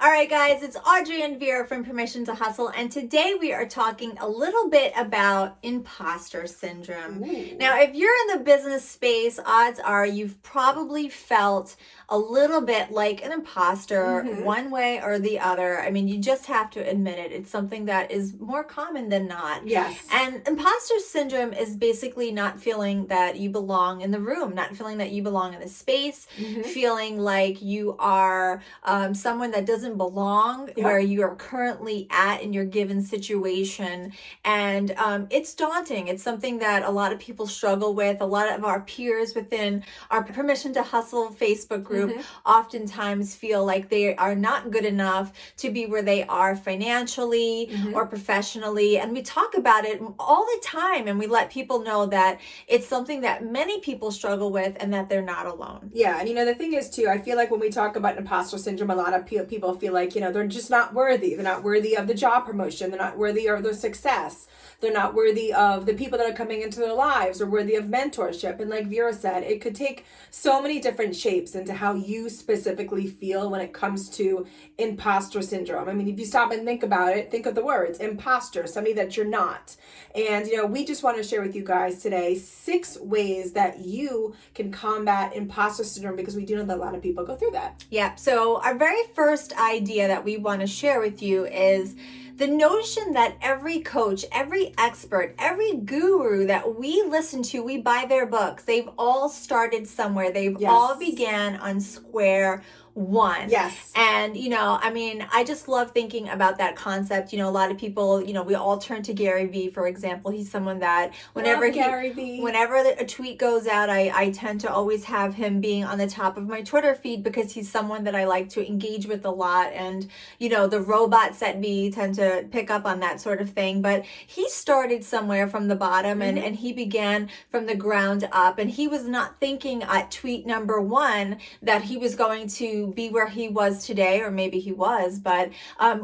All right, guys, it's Audrey and Vera from Permission to Hustle, and today we are talking a little bit about imposter syndrome. Ooh. Now, if you're in the business space, odds are you've probably felt a little bit like an imposter one way or the other. I mean, you just have to admit it. It's something that is more common than not. Yes. And imposter syndrome is basically not feeling that you belong in the room, not feeling that you belong in the space, feeling like you are someone that doesn't belong where you are currently at in your given situation. And it's daunting. It's something that a lot of people struggle with. A lot of our peers within our Permission to Hustle Facebook group oftentimes feel like they are not good enough to be where they are financially or professionally. And we talk about it all the time, and we let people know that it's something that many people struggle with and that they're not alone. Yeah, and the thing is too, I feel like when we talk about imposter syndrome, a lot of people feel like, they're just not worthy. They're not worthy of the job promotion. They're not worthy of their success. They're not worthy of the people that are coming into their lives or worthy of mentorship. And like Vera said, it could take so many different shapes into how you specifically feel when it comes to imposter syndrome. I mean, if you stop and think about it, think of the words imposter, somebody that you're not. And, we just want to share with you guys today 6 ways that you can combat imposter syndrome, because we do know that a lot of people go through that. Yeah. So our very first idea that we want to share with you is the notion that every coach, every expert, every guru that we listen to, we buy their books. They've all started somewhere. They've all began on square one. Yes. And, I just love thinking about that concept. A lot of people, we all turn to Gary Vee, for example. He's someone that whenever a tweet goes out, I tend to always have him being on the top of my Twitter feed, because he's someone that I like to engage with a lot. And, the robots at me tend to pick up on that sort of thing. But he started somewhere from the bottom and he began from the ground up. And he was not thinking at tweet number 1 that he was going to be where he was today, or maybe he was, but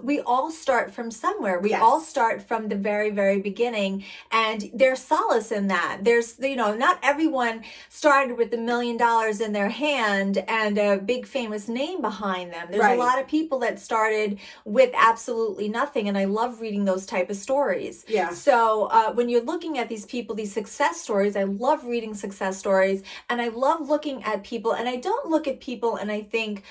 we all start from somewhere. We all start from the very, very beginning, and there's solace in that. There's, not everyone started with $1 million in their hand and a big famous name behind them. There's a lot of people that started with absolutely nothing, and I love reading those type of stories. Yeah. So when you're looking at these people, these success stories, I love reading success stories, and I love looking at people, and I don't look at people and I think,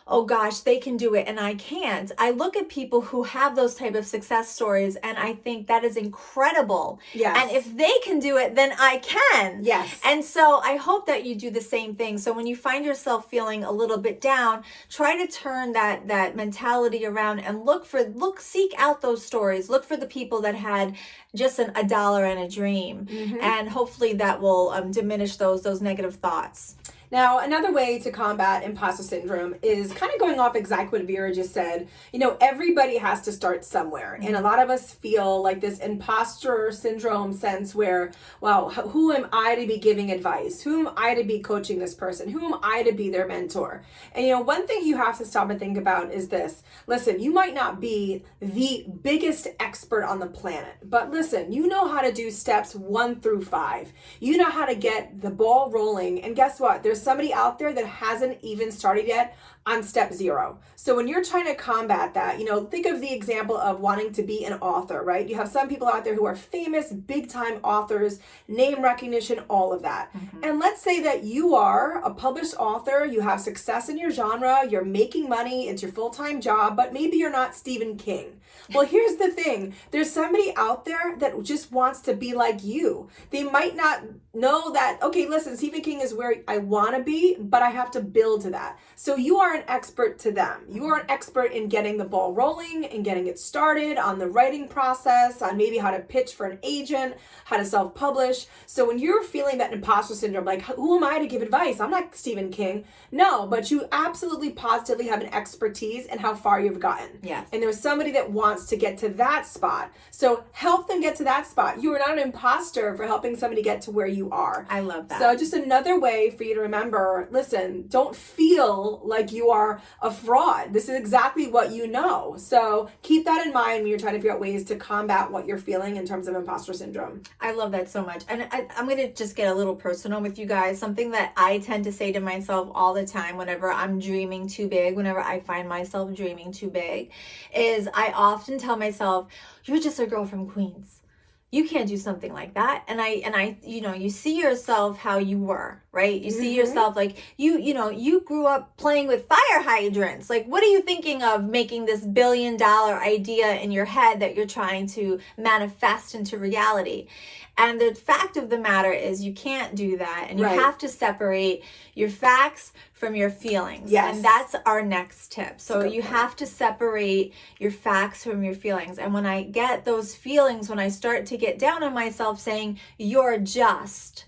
oh gosh, they can do it and I can't. I look at people who have those type of success stories and I think that is incredible. Yes. And if they can do it, then I can. Yes. And so I hope that you do the same thing. So when you find yourself feeling a little bit down, try to turn that mentality around and seek out those stories. Look for the people that had just a dollar and a dream. And hopefully that will diminish those negative thoughts. Now, another way to combat imposter syndrome is kind of going off exactly what Vera just said. Everybody has to start somewhere. And a lot of us feel like this imposter syndrome sense where, well, who am I to be giving advice? Who am I to be coaching this person? Who am I to be their mentor? And, one thing you have to stop and think about is this. Listen, you might not be the biggest expert on the planet, but listen, you know how to do steps 1 through 5. You know how to get the ball rolling. And guess what? There's somebody out there that hasn't even started yet on step 0. So when you're trying to combat that, think of the example of wanting to be an author, right? You have some people out there who are famous, big time authors, name recognition, all of that. And let's say that you are a published author, you have success in your genre, you're making money, it's your full-time job, but maybe you're not Stephen King. Well, here's the thing. There's somebody out there that just wants to be like you. They might not know that, okay, listen, Stephen King is where I want to be, but I have to build to that. So you are an expert to them. You are an expert in getting the ball rolling and getting it started on the writing process, on maybe how to pitch for an agent, how to self-publish. So when you're feeling that imposter syndrome, like, who am I to give advice? I'm not Stephen King. No, but you absolutely positively have an expertise in how far you've gotten. Yes. And there's somebody that wants to get to that spot. So help them get to that spot. You are not an imposter for helping somebody get to where you are. I love that. So just another way for you to remember, listen, don't feel like you are a fraud. This is exactly what you know. So keep that in mind when you're trying to figure out ways to combat what you're feeling in terms of imposter syndrome. I love that so much. And I'm going to just get a little personal with you guys. Something that I tend to say to myself all the time whenever I'm dreaming too big, whenever I find myself dreaming too big, is I often tell myself, you're just a girl from Queens. You can't do something like that. And I, you see yourself how you were, right? You see yourself like you grew up playing with fire hydrants. Like, what are you thinking of making this $1 billion idea in your head that you're trying to manifest into reality? And the fact of the matter is you can't do that. And you have to separate your facts from your feelings. Yes. And that's our next tip. So you have to separate your facts from your feelings. And when I get those feelings, when I start to get down on myself saying, you're just,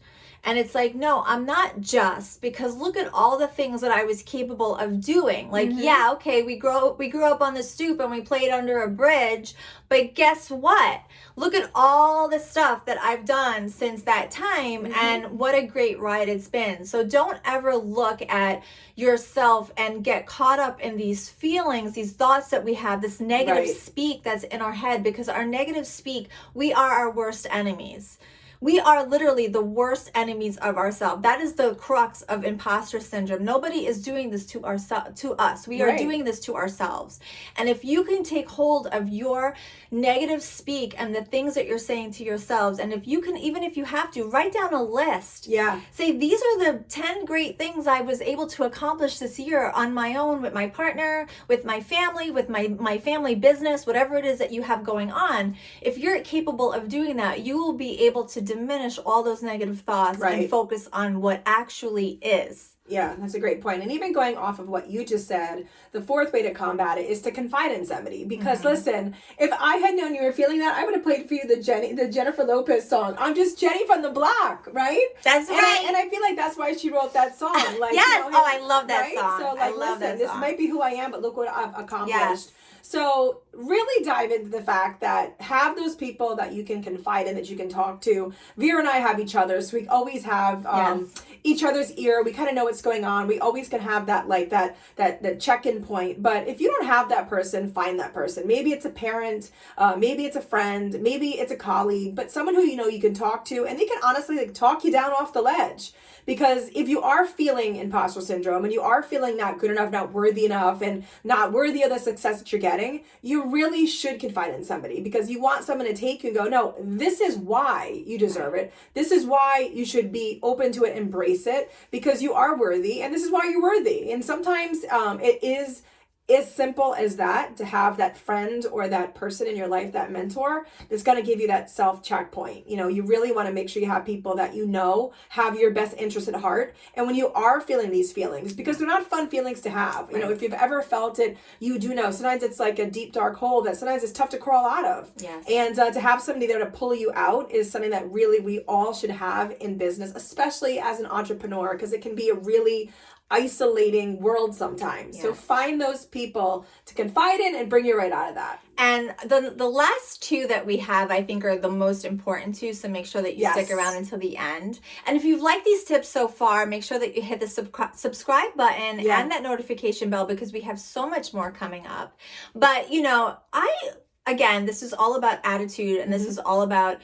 and it's like, no, I'm not just, because look at all the things that I was capable of doing. Like, yeah, okay, we grew up on the stoop and we played under a bridge, but guess what? Look at all the stuff that I've done since that time, and what a great ride it's been. So don't ever look at yourself and get caught up in these feelings, these thoughts that we have, this negative speak that's in our head, because our negative speak, we are our worst enemies. We are literally the worst enemies of ourselves. That is the crux of imposter syndrome. Nobody is doing this to us. We are doing this to ourselves. And if you can take hold of your negative speak and the things that you're saying to yourselves, and if you can, even if you have to, write down a list. Yeah. Say, these are the 10 great things I was able to accomplish this year on my own, with my partner, with my family, with my family business, whatever it is that you have going on. If you're capable of doing that, you will be able to diminish all those negative thoughts and focus on what actually is. Yeah, that's a great point. And even going off of what you just said, the fourth way to combat it is to confide in somebody. Because listen, if I had known you were feeling that, I would have played for you the Jennifer Lopez song. I'm just Jenny from the block, right? That's right. And I feel like that's why she wrote that song. Like, yes. I love that song. So like, listen, this might be who I am, but look what I've accomplished. Yes. So really dive into the fact that have those people that you can confide in, that you can talk to. Vera and I have each other, so we always have each other's ear. We kind of know what's going on. We always can have that, like that check-in point. But if you don't have that person, find that person. Maybe it's a parent, maybe it's a friend, maybe it's a colleague, but someone who you can talk to, and they can honestly talk you down off the ledge. Because if you are feeling imposter syndrome and you are feeling not good enough, not worthy enough, and not worthy of the success that you're getting, you really should confide in somebody, because you want someone to take you and go, no, this is why you deserve it. This is why you should be open to it, embrace it, because you are worthy, and this is why you're worthy. And sometimes it is as simple as that, to have that friend or that person in your life, that mentor, that's going to give you that self-check point. You really want to make sure you have people that have your best interest at heart. And when you are feeling these feelings, because they're not fun feelings to have, if you've ever felt it, you do know. Sometimes it's like a deep, dark hole that sometimes it's tough to crawl out of. Yes. And to have somebody there to pull you out is something that really we all should have in business, especially as an entrepreneur, because it can be a really isolating world sometimes. So find those people to confide in and bring you right out of that. And the last two that we have, I think, are the most important too. So make sure that you stick around until the end. And if you've liked these tips so far, make sure that you hit the subscribe button and that notification bell, because we have so much more coming up. But again, this is all about attitude, and this is all about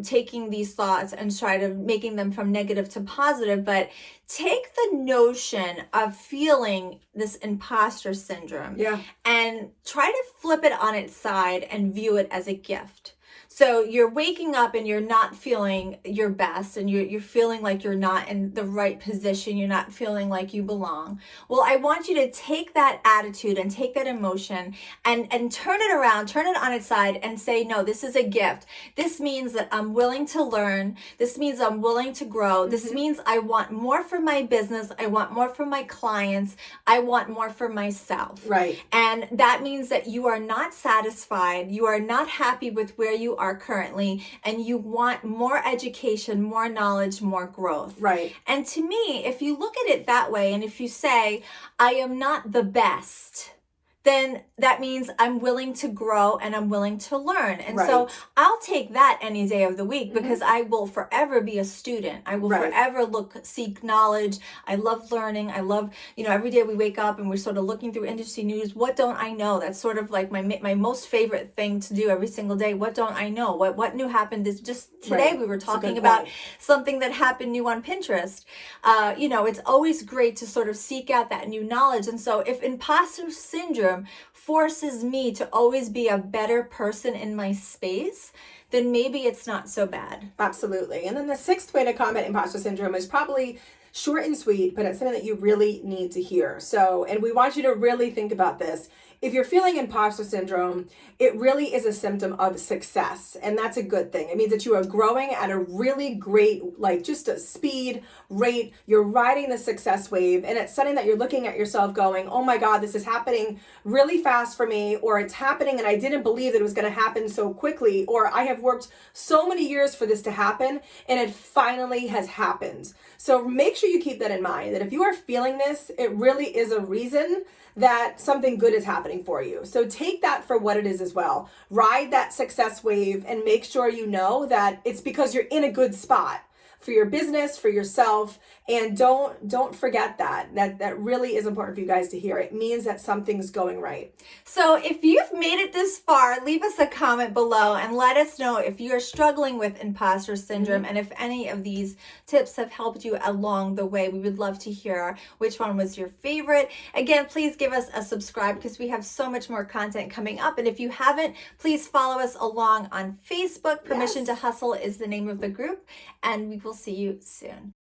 taking these thoughts and try to making them from negative to positive. But take the notion of feeling this imposter syndrome and try to flip it on its side and view it as a gift. So you're waking up and you're not feeling your best, and you're feeling like you're not in the right position. You're not feeling like you belong. Well, I want you to take that attitude and take that emotion and turn it around, turn it on its side, and say, no, this is a gift. This means that I'm willing to learn. This means I'm willing to grow. This means I want more for my business. I want more for my clients. I want more for myself. Right. And that means that you are not satisfied. You are not happy with where you are currently, and you want more education, more knowledge, more growth. Right. And to me, if you look at it that way, and if you say, I am not the best, then that means I'm willing to grow and I'm willing to learn. And so Right. I'll take that any day of the week because I will forever be a student. I will Right. forever seek knowledge. I love learning. I love, every day we wake up and we're sort of looking through industry news. What don't I know? That's sort of like my most favorite thing to do every single day. What don't I know? What new happened? Is just today Right. we were That's a good talking about point. something that happened new on Pinterest. It's always great to sort of seek out that new knowledge. And so if imposter syndrome forces me to always be a better person in my space, then maybe it's not so bad. Absolutely. And then the sixth way to combat imposter syndrome is probably short and sweet, but it's something that you really need to hear. So, and we want you to really think about this. If you're feeling imposter syndrome, it really is a symptom of success. And that's a good thing. It means that you are growing at a really great, like just a speed, rate. You're riding the success wave. And it's something that you're looking at yourself going, oh my God, this is happening really fast for me. Or it's happening and I didn't believe that it was going to happen so quickly. Or I have worked so many years for this to happen and it finally has happened. So make sure you keep that in mind, that if you are feeling this, it really is a reason that something good is happening for you. So take that for what it is as well. Ride that success wave and make sure you know that it's because you're in a good spot for your business, for yourself, and don't forget that really is important for you guys to hear. It means that something's going right. So if you've made it this far, leave us a comment below and let us know if you're struggling with imposter syndrome and if any of these tips have helped you along the way. We would love to hear which one was your favorite. Again, please give us a subscribe because we have so much more content coming up. And if you haven't, please follow us along on Facebook. Permission to Hustle is the name of the group, and we will see you soon.